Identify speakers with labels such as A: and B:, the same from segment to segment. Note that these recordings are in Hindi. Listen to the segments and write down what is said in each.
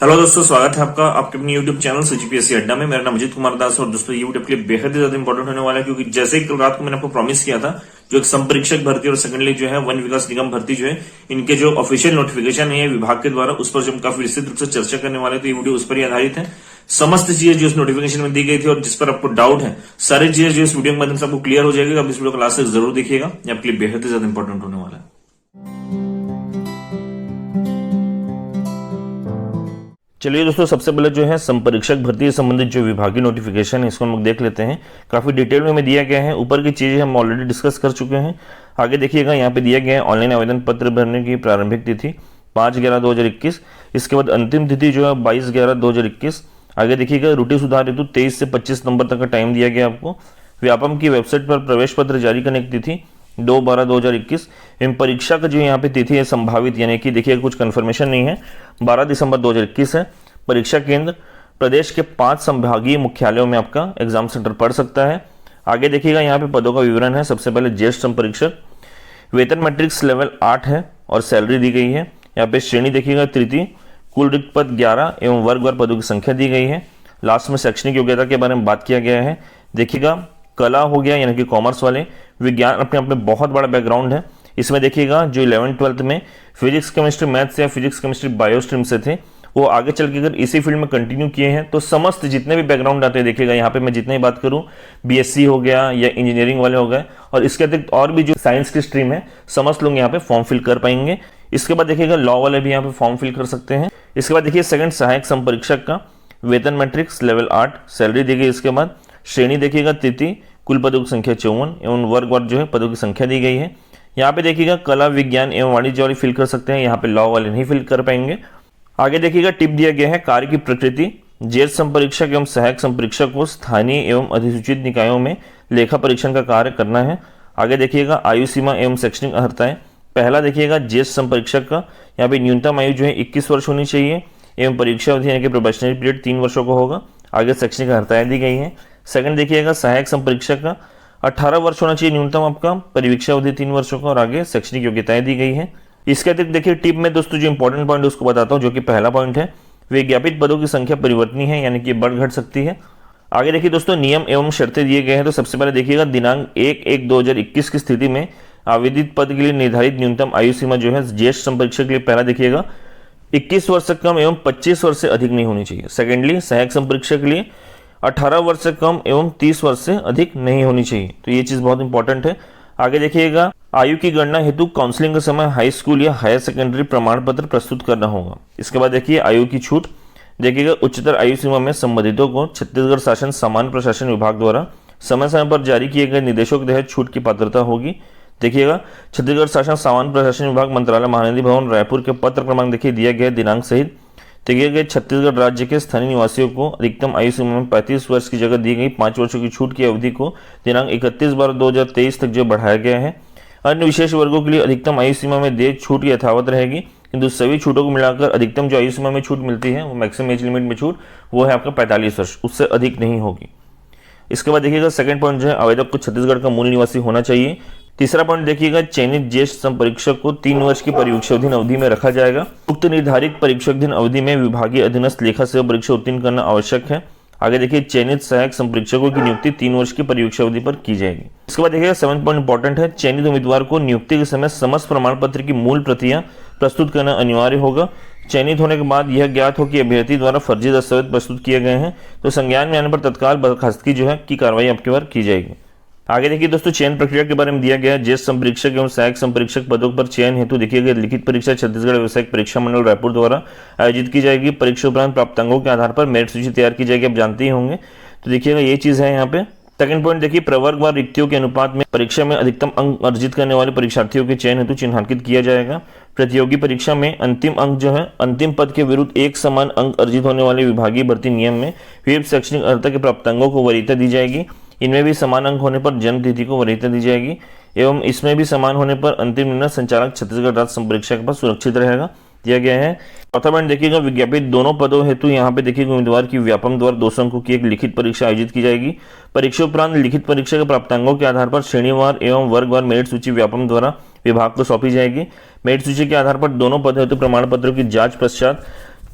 A: हेलो दोस्तों, स्वागत है आपका आपके अपने यूट्यूब चैनल सीजीपीएससी अड्डा में। मेरा नाम अजीत कुमार दास और दोस्तों ये वीडियो के लिए बेहद ही ज्यादा इंपॉर्टेंट होने वाला है, क्योंकि जैसे ही कल रात को मैंने आपको प्रॉमिस किया था, जो एक संपरीक्षक भर्ती और सेकेंडली जो है वन विकास निगम भर्ती जो है, इनके जो ऑफिशियल नोटिफिकेशन है विभाग के द्वारा, उस पर जो हम काफी विस्तृत रूप से चर्चा करने वाले, तो ये वीडियो उस पर ही आधारित है। समस्त चीजें जो इस नोटिफिकेशन में दी गई थी और जिस पर आपको डाउट है, सारी चीजें जो इस वीडियो के माध्यम से आपको क्लियर हो जाएगी। आप इस वीडियो को लास्ट तक जरूर देखिएगा, ये आपके लिए बेहद ही ज्यादा इंपॉर्टेंट होने वाला है। चलिए दोस्तों, सबसे पहले जो है संपरीक्षक भर्ती से संबंधित जो विभागीय नोटिफिकेशन है इसको हम लोग देख लेते हैं। काफी डिटेल में दिया गया है। ऊपर की चीजें हम ऑलरेडी डिस्कस कर चुके हैं। आगे देखिएगा, यहाँ पे दिया गया है ऑनलाइन आवेदन पत्र भरने की प्रारंभिक तिथि 5/11/2021। इसके बाद अंतिम तिथि जो है 22/11/2021। आगे देखिएगा, त्रुटि सुधार हेतु 23 से 25 नवंबर तक का टाइम दिया गया आपको। व्यापम की वेबसाइट पर प्रवेश पत्र जारी करने की तिथि 2/12/2021। एवं परीक्षा का जो यहाँ पे तिथि है संभावित, यानी कि देखिए कुछ कंफर्मेशन नहीं है, 12 दिसंबर 2021 है। परीक्षा केंद्र प्रदेश के 5 संभागीय मुख्यालयों में आपका एग्जाम सेंटर पड़ सकता है। आगे देखिएगा, यहाँ पे पदों का विवरण है। सबसे पहले ज्येष्ठ संपरीक्षक, वेतन मैट्रिक्स लेवल 8 है और सैलरी दी गई है। यहाँ पे श्रेणी देखिएगा तृतीय, कुल रिक्त पद 11 एवं वर्गवार पदों की संख्या दी गई है। लास्ट में शैक्षणिक योग्यता के बारे में बात किया गया है। देखिएगा, कला हो गया यानी कि कॉमर्स वाले, विज्ञान अपने आप में बहुत बड़ा बैकग्राउंड है। इसमें देखिएगा जो 11th-12th में फिजिक्स केमिस्ट्री मैथ्स या फिजिक्स केमिस्ट्री बायो स्ट्रीम से थे, वो आगे चल के अगर इसी फील्ड में कंटिन्यू किए हैं तो समस्त जितने भी बैकग्राउंड आते हैं, देखिएगा यहाँ पे मैं जितने ही बात करूँ, बीएससी हो गया या इंजीनियरिंग वाले हो गए, और इसके अतिरिक्त और भी जो साइंस की स्ट्रीम है, समस्त लोग यहाँ पे फॉर्म फिल कर पाएंगे। इसके बाद देखिएगा लॉ वाले भी यहाँ पे फॉर्म फिल कर सकते हैं। इसके बाद देखिए सेकंड सहायक संपरीक्षक का वेतन मैट्रिक्स लेवल 8, सैलरी दी गई। इसके बाद श्रेणी देखिएगा तृतीय, कुल पदों की संख्या 54 एवं वर्गवार जो है पदों की संख्या दी गई है। यहाँ पे देखिएगा कला, विज्ञान एवं वाणिज्य वाले फिल कर सकते हैं, यहाँ पे लॉ वाले नहीं फिल कर पाएंगे। आगे देखिएगा टिप दिया गया है कार्य की प्रकृति, ज्येष्ठ संपरीक्षक एवं सहायक संपरीक्षक को स्थानीय एवं अधिसूचित निकायों में लेखा परीक्षण का कार्य करना है। आगे देखिएगा आयु सीमा एवं शैक्षणिक अर्हताएं। पहला देखिएगा ज्येष्ठ संपरीक्षक का, यहाँ पे न्यूनतम आयु जो है 21 वर्ष होनी चाहिए एवं परीक्षा अवधि यानी कि प्रोबेशनरी पीरियड 3 वर्षों का होगा। आगे शैक्षणिक अर्हताएं दी गई हैं। सेकंड देखिएगा सहायक संपरीक्षक का 18 वर्ष होना चाहिए न्यूनतम आपका, परीक्षा अवधि 3 वर्षों का, और आगे शैक्षणिक योग्यताएं दी गई है। इसके अतिरिक्त देखिए टिप में दोस्तों जो इंपॉर्टेंट पॉइंट उसको बताता हूँ, जो कि पहला पॉइंट है, विज्ञापित पदों की संख्या परिवर्तनीय है यानी कि बढ़ घट सकती है। आगे देखिए दोस्तों नियम एवं शर्तें दिए गए हैं। तो सबसे पहले देखिएगा दिनांक 1/1/2021 की स्थिति में आवेदित पद के लिए निर्धारित न्यूनतम आयु सीमा जो है ज्येष्ठ संपरीक्षक के लिए पहला देखिएगा 21 वर्ष से कम एवं 25 वर्ष से अधिक नहीं होनी चाहिए। सेकेंडली सहायक संपरीक्षक के लिए 18 वर्ष से कम एवं 30 वर्ष से अधिक नहीं होनी चाहिए। तो ये चीज बहुत इंपॉर्टेंट है। आगे देखिएगा आयु की गणना हेतु काउंसलिंग के समय हाई स्कूल या हायर सेकेंडरी प्रमाण पत्र प्रस्तुत करना होगा। इसके बाद देखिए आयु की छूट, देखिएगा उच्चतर आयु सीमा में संबंधितों को छत्तीसगढ़ शासन सामान्य प्रशासन विभाग द्वारा समय समय पर जारी किए गए निर्देशों के तहत छूट की पात्रता होगी। देखिएगा छत्तीसगढ़ शासन सामान्य प्रशासन विभाग मंत्रालय महानदी भवन रायपुर के पत्र क्रमांक देखिए दिया गया दिनांक सहित दिए गए छत्तीसगढ़ राज्य के स्थानीय निवासियों को अधिकतम आयु सीमा में 35 वर्ष की जगह दी गई 5 वर्षों की छूट की अवधि को दिनांक 31/12/2023 तक जो बढ़ाया गया है। अन्य विशेष वर्गों के लिए अधिकतम आयु सीमा में दे छूट यथावत रहेगी, किंतु सभी छूटों को मिलाकर अधिकतम जो आयु सीमा में छूट मिलती है, वो मैक्सिमम एज लिमिट में छूट, वो है आपका 45 वर्ष, उससे अधिक नहीं होगी। इसके बाद देखिएगा सेकंड पॉइंट जो है आवेदक को छत्तीसगढ़ का मूल निवासी होना चाहिए। तीसरा पॉइंट देखिएगा चयनित ज्येष्ठ संपरीक्षक को 3 वर्ष की परीक्षाधीन अवधि में रखा जाएगा। उक्त निर्धारित परीक्षाधीन अवधि में विभागीय अधीनस्थ लेखा सेवा परीक्षा उत्तीर्ण करना आवश्यक है। आगे देखिए चयनित सहायक संपरीक्षकों की नियुक्ति 3 वर्ष की परीक्षा अवधि पर की जाएगी। इसके बाद देखिएगा 7 पॉइंट इंपॉर्टेंट है, चयनित उम्मीदवार को नियुक्ति के समय समस्त प्रमाण पत्र की मूल प्रतियां प्रस्तुत करना अनिवार्य होगा। चयनित होने के बाद यह ज्ञात हो कि अभ्यर्थी द्वारा फर्जी दस्तावेज प्रस्तुत किए गए हैं तो संज्ञान में आने पर तत्काल बर्खास्तगी जो है की कार्रवाई आपके पर की जाएगी। आगे देखिए दोस्तों चयन प्रक्रिया के बारे में दिया गया है। ज्येष्ठ संपरीक्षक एवं सहायक संपरीक्षक पदों पर चयन हेतु देखिएगा लिखित परीक्षा छत्तीसगढ़ व्यावसायिक परीक्षा मंडल रायपुर द्वारा आयोजित की जाएगी। परीक्षा उपरांत प्राप्तांकों के आधार पर मेरिट सूची तैयार की जाएगी, आप जानते ही होंगे। तो देखिएगा ये चीज है यहाँ पे। सेकंड पॉइंट देखिए प्रवर्गवार रिक्तियों के अनुपात में परीक्षा में अधिकतम अंक अर्जित करने वाले परीक्षार्थियों के चयन हेतु चिन्हांकित किया जाएगा। प्रतियोगी परीक्षा में अंतिम अंक जो है अंतिम पद के विरुद्ध एक समान अंक अर्जित होने वाले विभागीय भर्ती नियम में विभिन्न शैक्षणिक अर्हता के प्राप्तांकों को वरीयता दी जाएगी। इनमें भी समान अंक होने पर जन्म तिथि को वरीयता दी जाएगी एवं इसमें भी समान होने पर अंतिम निर्णय संचालक छत्तीसगढ़ राज्य संपरीक्षा के पास सुरक्षित रहेगा, दिया गया है। चौथा पॉइंट देखिएगा विज्ञापित दोनों पदों हेतु यहाँ पे देखिएगा उम्मीदवार की व्यापम द्वारा 200 अंकों की एक लिखित परीक्षा आयोजित की जाएगी। परीक्षा उपरांत लिखित परीक्षा के प्राप्तांकों के आधार पर श्रेणीवार एवं वर्गवार मेरिट सूची व्यापम द्वारा विभाग को सौंपी जाएगी। मेरिट सूची के आधार पर दोनों पद हेतु प्रमाण पत्रों की जांच पश्चात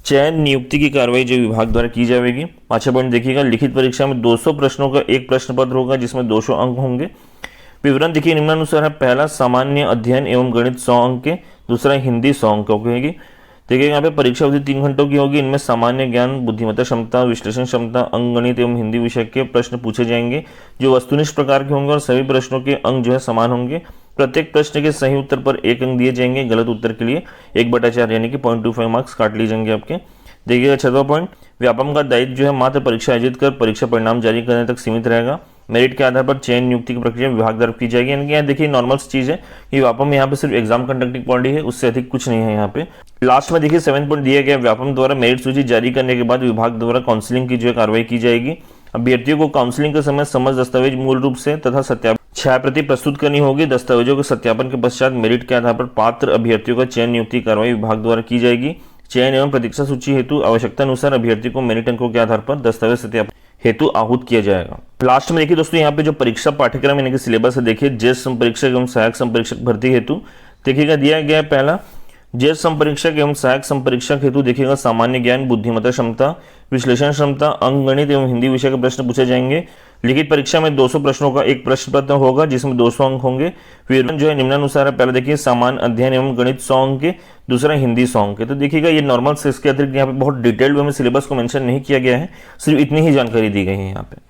A: चयन नियुक्ति की कार्रवाई जो विभाग द्वारा की जाएगी। 5वां पॉइंट देखिएगा, लिखित परीक्षा में 200 प्रश्नों का एक प्रश्न पत्र होगा जिसमें 200 अंक होंगे। विवरण देखिए निम्नानुसार है। पहला सामान्य अध्ययन एवं गणित 100 अंक के, दूसरा हिंदी 100 अंक की होगी। देखिए यहाँ पे परीक्षा अवधि 3 घंटों की होगी। इनमें सामान्य ज्ञान, बुद्धिमत्ता क्षमता, विश्लेषण क्षमता, अंकगणित एवं हिंदी विषय के प्रश्न पूछे जाएंगे जो वस्तुनिष्ठ प्रकार के होंगे और सभी प्रश्नों के अंक जो है समान होंगे। प्रत्येक प्रश्न के सही उत्तर पर 1 अंक दिए जाएंगे, गलत उत्तर के लिए 1/4 यानी कि 0.25 मार्क्स काट लिए जाएंगे आपके। देखिएगा 6वां पॉइंट, व्यापम का दायित्व जो है मात्र परीक्षा आयोजित कर परीक्षा परिणाम जारी करने तक सीमित रहेगा। मेरिट के आधार पर चयन नियुक्ति की प्रक्रिया विभाग द्वारा की जाएगी। यानी कि यहाँ देखिए नॉर्मल चीज है कि व्यापम यहाँ पे सिर्फ एग्जाम कंडक्टिंग बॉडी है, उससे अधिक कुछ नहीं है यहाँ पे। लास्ट में देखिए 7 पॉइंट दिया गया, व्यापम द्वारा मेरिट सूची जारी करने के बाद विभाग द्वारा काउंसलिंग की जो है कार्रवाई की जाएगी। अभ्यर्थियों को काउंसलिंग के समय समझ दस्तावेज मूल रूप से तथा सत्यापन छाया प्रति प्रस्तुत करनी होगी। दस्तावेजों के सत्यापन के पश्चात मेरिट के आधार पर पात्र अभ्यर्थियों का चयन नियुक्ति कार्रवाई विभाग द्वारा की जाएगी। चयन एवं प्रतीक्षा सूची हेतु आवश्यकता अनुसार अभ्यर्थी को मेरिट अंकों के आधार पर दस्तावेज सत्यापन हेतु आहूत किया जाएगा। लास्ट में देखिए दोस्तों यहाँ पे जो परीक्षा पाठ्यक्रम यानी कि सिलेबस है, देखिए ज्येष्ठ संपरीक्षक एवं सहायक संपरीक्षक भर्ती हेतु देखिएगा दिया गया है। पहला ज्येष्ठ संपरीक्षक एवं सहायक संपरीक्षक हेतु देखिएगा सामान्य ज्ञान, बुद्धिमत्ता क्षमता, विश्लेषण क्षमता, अंकगणित एवं हिंदी विषय के प्रश्न पूछे जाएंगे। लिखित परीक्षा में 200 प्रश्नों का एक प्रश्न पत्र होगा जिसमें 200 अंक होंगे। विवरण जो है निम्नानुसार है। पहले देखिए सामान्य अध्ययन एवं गणित 100 अंक के, दूसरा हिंदी 100 अंक के। तो देखिएगा ये नॉर्मल से इसके अतिरिक्त यहाँ पे बहुत डिटेल्ड वे में सिलेबस को मेंशन नहीं किया गया है, सिर्फ इतनी ही जानकारी दी गई है यहाँ पे।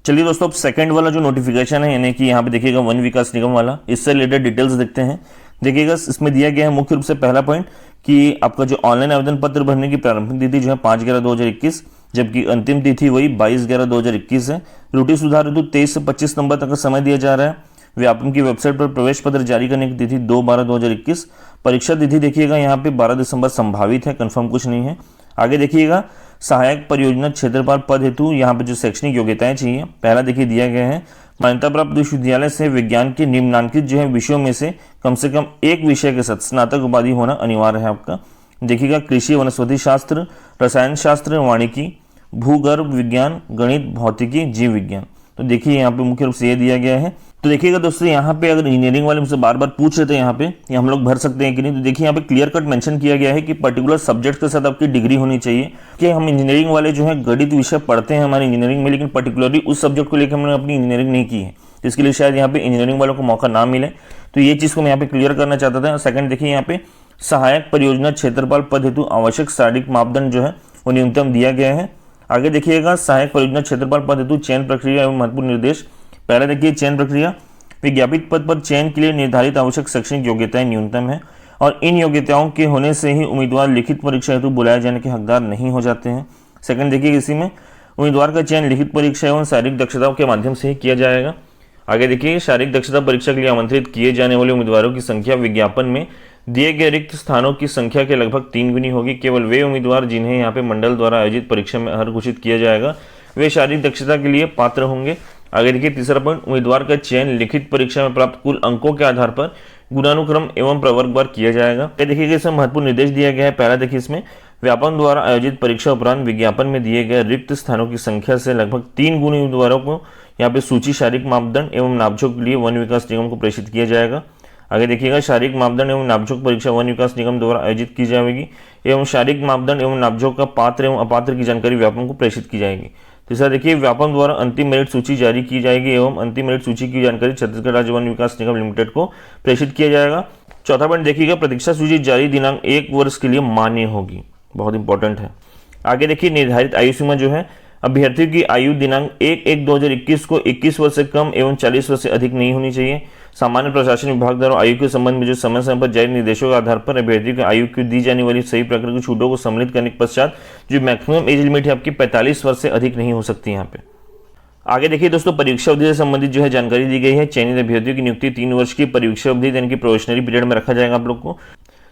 A: चलिए दोस्तों अब सेकंड वाला जो नोटिफिकेशन है यानी कि यहाँ पे देखिएगा वन विकास निगम वाला, इससे रिलेटेड डिटेल्स देखते हैं। देखिएगा इसमें दिया गया है मुख्य रूप से पहला पॉइंट कि आपका जो ऑनलाइन आवेदन पत्र भरने की प्रारंभिक तिथि जो है 5/11/2021, जबकि अंतिम तिथि वही 22/11/2021 है। त्रुटि सुधार हेतु 23 से 25 नवंबर तक का समय दिया जा रहा है। व्यापम की वेबसाइट पर प्रवेश पत्र जारी करने की तिथि 2/12/2021। परीक्षा तिथि देखिएगा यहाँ पे 12 दिसंबर संभावित है, कंफर्म कुछ नहीं है। आगे देखिएगा सहायक परियोजना क्षेत्रपाल पद हेतु यहाँ पे जो शैक्षणिक योग्यताएं चाहिए, पहला देखिए दिया गया है मान्यता प्राप्त विश्वविद्यालय से विज्ञान के निम्नांकित जो है विषयों में से कम एक विषय के साथ स्नातक उपाधि होना अनिवार्य है आपका। देखिएगा कृषि, वनस्पति शास्त्र, रसायन शास्त्र, वानिकी, भूगर्भ विज्ञान, गणित, भौतिकी, जीव विज्ञान। तो देखिए यहाँ पे मुख्य रूप से ये दिया गया है। तो देखिएगा दोस्तों यहाँ पे अगर इंजीनियरिंग वाले मुझसे बार बार पूछ रहे थे यहाँ पे कि हम लोग भर सकते हैं कि नहीं, तो देखिए यहाँ पे क्लियर कट मेंशन किया गया है कि पर्टिकुलर सब्जेक्ट के साथ आपकी डिग्री होनी चाहिए। कि हम इंजीनियरिंग वाले जो है गणित विषय पढ़ते हैं हमारी इंजीनियरिंग में, लेकिन पर्टिकुलरली उस सब्जेक्ट को लेकर हमने अपनी इंजीनियरिंग नहीं की है, इसके लिए शायद यहाँ पे इंजीनियरिंग वालों को मौका ना मिले। तो ये चीज़ को मैं यहाँ पे क्लियर करना चाहता था। सेकंड देखिए यहाँ पे सहायक परियोजना क्षेत्रपाल पद हेतु आवश्यक शारीरिक मापदंड जो है वो न्यूनतम दिया गया है। आगे देखिएगा सहायक परियोजना क्षेत्रपाल पद हेतु चयन प्रक्रिया एवं महत्वपूर्ण निर्देश। पहले देखिए चयन प्रक्रिया, विज्ञापित पद पर चयन के लिए निर्धारित आवश्यक शैक्षणिक योग्यताएं न्यूनतम है और इन योग्यताओं के होने से ही उम्मीदवार लिखित परीक्षा हेतु बुलाए जाने के हकदार नहीं हो जाते हैं। सेकंड देखिए इसी में उम्मीदवार का चयन लिखित परीक्षा एवं शारीरिक दक्षताओं के माध्यम से ही किया जाएगा। आगे देखिए शारीरिक दक्षता परीक्षा के लिए आमंत्रित किए जाने वाले उम्मीदवारों की संख्या विज्ञापन में दिए गए रिक्त स्थानों की संख्या के लगभग 3 गुनी होगी। केवल वे उम्मीदवार जिन्हें यहाँ पे मंडल द्वारा आयोजित परीक्षा में अर्ह घोषित किया जाएगा वे शारीरिक दक्षता के लिए पात्र होंगे। आगे देखिए तीसरा पॉइंट, उम्मीदवार का चयन लिखित परीक्षा में प्राप्त कुल अंकों के आधार पर गुणानुक्रम एवं प्रवर्गवार किया जाएगा। देखिए इसमें महत्वपूर्ण निर्देश दिया गया है। पहला देखिए इसमें व्यापम द्वारा आयोजित परीक्षा उपरांत विज्ञापन में दिए गए रिक्त स्थानों की संख्या से लगभग 3 गुनी उम्मीदवारों को यहाँ पे सूची शारीरिक मापदंड एवं नापझोंक के लिए वन विकास निगम को प्रेषित किया जाएगा। आगे देखिएगा शारीरिक मापदंड एवं नापझोंक परीक्षा वन विकास निगम द्वारा आयोजित की जाएगी एवं शारीरिक मापदंड एवं नापझोंक का पात्र एवं अपात्र की जानकारी व्यापम को प्रेषित की जाएगी। तीसरा देखिए व्यापम द्वारा अंतिम मेरिट सूची जारी की जाएगी एवं अंतिम मेरिट सूची की जानकारी छत्तीसगढ़ राज्य वन विकास निगम लिमिटेड को प्रेषित किया जाएगा। चौथा पॉइंट देखिएगा प्रतीक्षा सूची जारी दिनांक 1 वर्ष के लिए मान्य होगी, बहुत इंपॉर्टेंट है। आगे देखिए निर्धारित आयु सीमा जो है अभ्यर्थियों की आयु दिनांक 1/1/2021 को 21 वर्ष से कम एवं 40 वर्ष से अधिक नहीं होनी चाहिए। सामान्य प्रशासन विभाग द्वारा आयु के संबंध में जो समय समय पर जारी निर्देशों के आधार पर अभ्यर्थियों की आयु को दी जाने वाली सही प्रकार की छूटों को सम्मिलित करने के पश्चात जो मैक्सिमम एज लिमिट है आपकी 45 वर्ष से अधिक नहीं हो सकती यहाँ पे। आगे देखिए दोस्तों परीक्षा अवधि से संबंधित जो है जानकारी दी गई है। चयनित अभ्यर्थियों की नियुक्ति 3 वर्ष की परीक्षा अवधि यानी कि प्रोबेशनरी पीरियड में रखा जाएगा आप लोग को,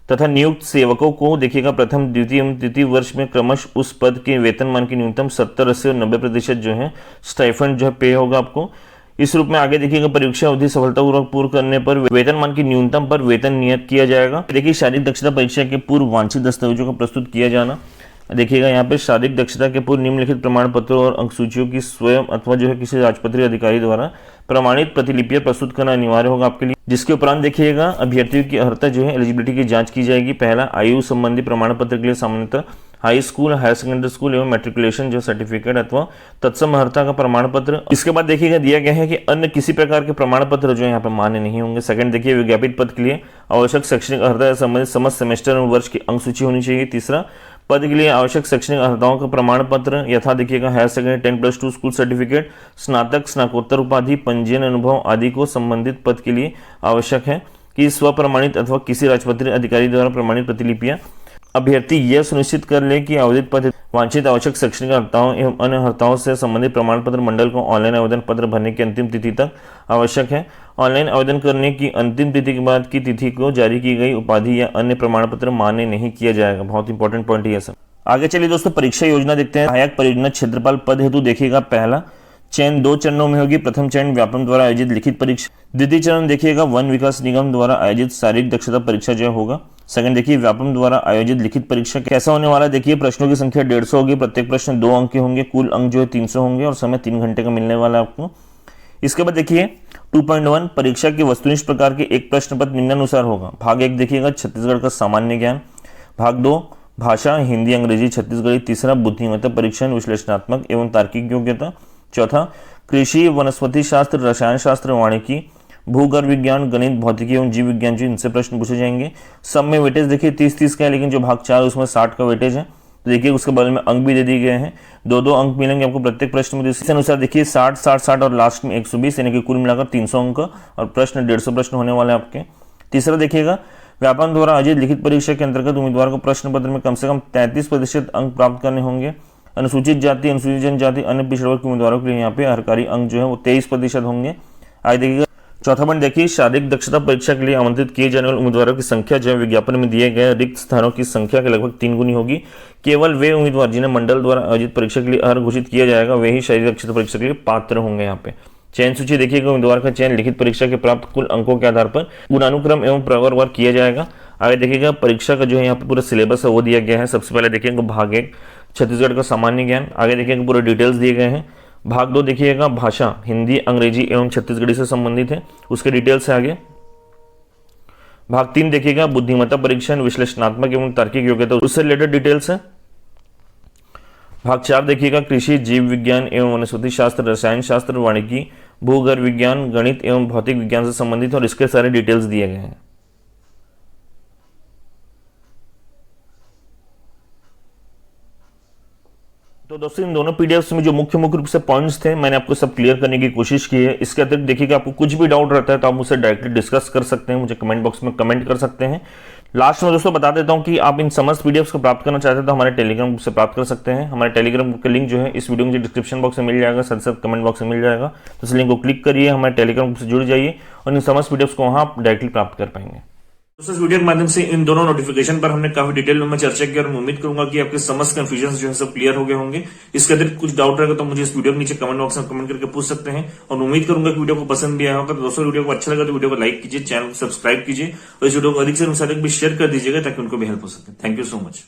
A: तथा नियुक्त सेवकों को देखिएगा प्रथम, द्वितीय एवं तृतीय वर्ष में क्रमशः उस पद के वेतनमान की न्यूनतम 70, 80 और 90% जो है स्टाइफंड जो है पे होगा आपको। इस रूप में आगे देखिएगा परीक्षा अवधि सफलतापूर्वक पूर्ण करने पर वेतनमान की न्यूनतम पर वेतन नियत किया जाएगा। देखिए शारीरिक दक्षता परीक्षा के पूर्व वांछित दस्तावेजों का प्रस्तुत किया जाना। देखिएगा यहाँ पे शारीरिक दक्षता के पूर्व निम्नलिखित प्रमाण पत्रों और अंक सूचियों की स्वयं अथवा जो है किसी राजपत्रित अधिकारी द्वारा प्रमाणित प्रतिलिपियां प्रस्तुत करना अनिवार्य होगा आपके लिए। जिसके उपरांत देखिएगा अभ्यर्थियों की अर्हता जो है एलिजिबिलिटी की जांच की जाएगी। पहला, आयु संबंधी प्रमाण पत्र के लिए सामान्यतः high school, higher secondary school एवं मैट्रिकुलेशन जो सर्टिफिकेट अथवा तत्सम अर्हता का प्रमाण पत्र। इसके बाद देखिएगा दिया गया है कि अन्य किसी प्रकार के प्रमाण पत्र जो है यहाँ पे मान्य नहीं होंगे। सेकंड देखिए, विज्ञापित पद के लिए आवश्यक शैक्षणिक अर्हता से संबंधित समस्त सेमेस्टर और वर्ष की अंक सूची होनी चाहिए। तीसरा, पद के लिए आवश्यक शैक्षणिक अर्हताओं का प्रमाण पत्र यथा देखिएगा हायर सेकेंडरी 10+2 स्कूल सर्टिफिकेट, स्नातक स्नातकोत्तर उपाधि, पंजीयन अनुभव आदि को संबंधित पद के लिए आवश्यक है कि स्वप्रमाणित अथवा किसी राजपत्रित अधिकारी द्वारा प्रमाणित प्रतिलिपियां। अभ्यर्थी यह सुनिश्चित कर ले कि आवेदित पद वांछित आवश्यक शैक्षणिक अर्हताओं एवं अन्य अर्हताओं से संबंधित प्रमाण पत्र मंडल को ऑनलाइन आवेदन पत्र भरने की अंतिम तिथि तक आवश्यक है। ऑनलाइन आवेदन करने की अंतिम तिथि के बाद की तिथि को जारी की गई उपाधि या अन्य प्रमाण पत्र मान्य नहीं किया जाएगा। बहुत इंपॉर्टेंट पॉइंट है सर। आगे चलिए दोस्तों, परीक्षा योजना देखते हैं। सहायक परियोजना क्षेत्रपाल पद हेतु देखिएगा पहला चयन 2 चरणों में होगी। प्रथम चरण व्यापम द्वारा आयोजित लिखित परीक्षा। द्वितीय चरण देखिएगा वन विकास निगम द्वारा आयोजित शारीरिक दक्षता परीक्षा जो होगा। सेकंड देखिए, व्यापम द्वारा आयोजित लिखित परीक्षा कैसा होने वाला है। देखिए, प्रश्नों की संख्या 150 होगी, प्रत्येक प्रश्न 2 अंक के होंगे, कुल अंक जो है 300 होंगे और समय 3 घंटे का मिलने वाला है आपको। इसके बाद देखिए 2.1 परीक्षा की वस्तुनिष्ठ प्रकार के एक प्रश्न पत्र निम्नानुसार होगा। भाग 1 देखिएगा छत्तीसगढ़ का सामान्य ज्ञान। भाग 2 भाषा हिंदी अंग्रेजी छत्तीसगढ़ी। तीसरा, बुद्धिमत्ता परीक्षण विश्लेषणात्मक एवं तार्किक योग्यता। चौथा, कृषि वनस्पति शास्त्र रसायन शास्त्र वानिकी भूगर्भ विज्ञान गणित भौतिकी एवं जीव विज्ञान जो इनसे प्रश्न पूछे जाएंगे। सब में वेटेज देखिए 30-30 का है, लेकिन जो भाग 4 उसमें 60 का वेटेज है। तो देखिए उसके बदले में अंक भी दे दिए गए हैं, 2-2 अंक मिलेंगे आपको प्रत्येक प्रश्न में। इस अनुसार देखिए 60-60-60 और लास्ट में 120 यानी कि कुल मिलाकर 300 अंक और प्रश्न 150 प्रश्न होने वाले आपके। तीसरा देखिएगा, व्यापम द्वारा आयोजित लिखित परीक्षा के अंतर्गत उम्मीदवार को प्रश्न पत्र में कम से कम 33% अंक प्राप्त करने होंगे। अनुसूचित जाति अनुसूचित जनजाति अन्य पिछड़ा वर्ग के उम्मीदवारों के लिए यहाँ पे हरकारी अंक जो है वो 23% होंगे। आगे देखिएगा चौथा पॉइंट देखिए, शारीरिक दक्षता परीक्षा के लिए आमंत्रित किए जाने वाले उम्मीदवारों की संख्या जो है विज्ञापन में दिए गए रिक्त स्थानों की संख्या के लगभग 3 गुनी होगी। केवल वे उम्मीदवार जिन्हें मंडल द्वारा आयोजित परीक्षा के लिए अर्ह घोषित किया जाएगा वे ही शारीरिक दक्षता परीक्षा के लिए पात्र होंगे। यहाँ पे चयन सूची देखिएगा, उम्मीदवार का चयन लिखित परीक्षा के प्राप्त कुल अंकों के आधार पर गुणानुक्रम एवं प्रवर्गवार किया जाएगा। आगे देखिएगा परीक्षा का जो है यहाँ पे पूरा सिलेबस है वो दिया गया है। सबसे पहले देखिएगा भाग 1 छत्तीसगढ़ का सामान्य ज्ञान। आगे देखिएगा पूरे डिटेल्स दिए गए हैं। भाग 2 देखिएगा भाषा हिंदी अंग्रेजी एवं छत्तीसगढ़ी से संबंधित है, उसके डिटेल्स है आगे। भाग 3 देखिएगा बुद्धिमत्ता परीक्षण विश्लेषणात्मक एवं तार्किक योग्यता, उससे रिलेटेड डिटेल्स है। भाग 4 देखिएगा कृषि जीव विज्ञान एवं वनस्पति शास्त्र रसायन शास्त्र वानिकी भूगर्भ विज्ञान गणित एवं भौतिक विज्ञान से संबंधित और इसके सारे डिटेल्स दिए गए हैं। तो दोस्तों इन दोनों पीडीएफ्स में जो मुख्य रूप से पॉइंट्स थे मैंने आपको सब क्लियर करने की कोशिश की है। इसके अतिरिक्त देखिएगा आपको कुछ भी डाउट रहता है तो आप मुझसे डायरेक्टली डिस्कस कर सकते हैं, मुझे कमेंट बॉक्स में कमेंट कर सकते हैं। लास्ट में दोस्तों बता देता हूं कि आप इन समस्त पीडीएफ्स को प्राप्त करना चाहते हैं तो हमारे टेलीग्राम ग्रुप से प्राप्त कर सकते हैं। हमारे टेलीग्राम ग्रुप का लिंक जो है इस वीडियो में डिस्क्रिप्शन बॉक्स में मिल जाएगा, साथ साथ कमेंट बॉक्स में मिल जाएगा। तो इस लिंक को क्लिक करिए, हमारे टेलीग्राम ग्रुप से जुड़ जाइए और इन समस्त पीडीएफ्स को वहां आप डायरेक्टली प्राप्त कर पाएंगे। दोस्तों इस वीडियो के माध्यम से इन दोनों नोटिफिकेशन पर हमने काफी डिटेल में चर्चा की और मैं उम्मीद करूंगा कि आपके समस्त कंफ्यूजन जो है सब क्लियर हो गए होंगे। इसके अतिरिक्त कुछ डाउट रहेगा तो मुझे इस वीडियो के नीचे कमेंट बॉक्स में कमेंट करके पूछ सकते हैं और उम्मीद करूंगा कि वीडियो को पसंद भी आया होगा। तो दोस्तों वीडियो को अच्छा लगा तो वीडियो को लाइक कीजिए, चैनल को सब्सक्राइब कीजिए और इस वीडियो को अधिक से अधिक भी शेयर कर दीजिएगा ताकि उनको भी हेल्प हो सके। Thank you so much.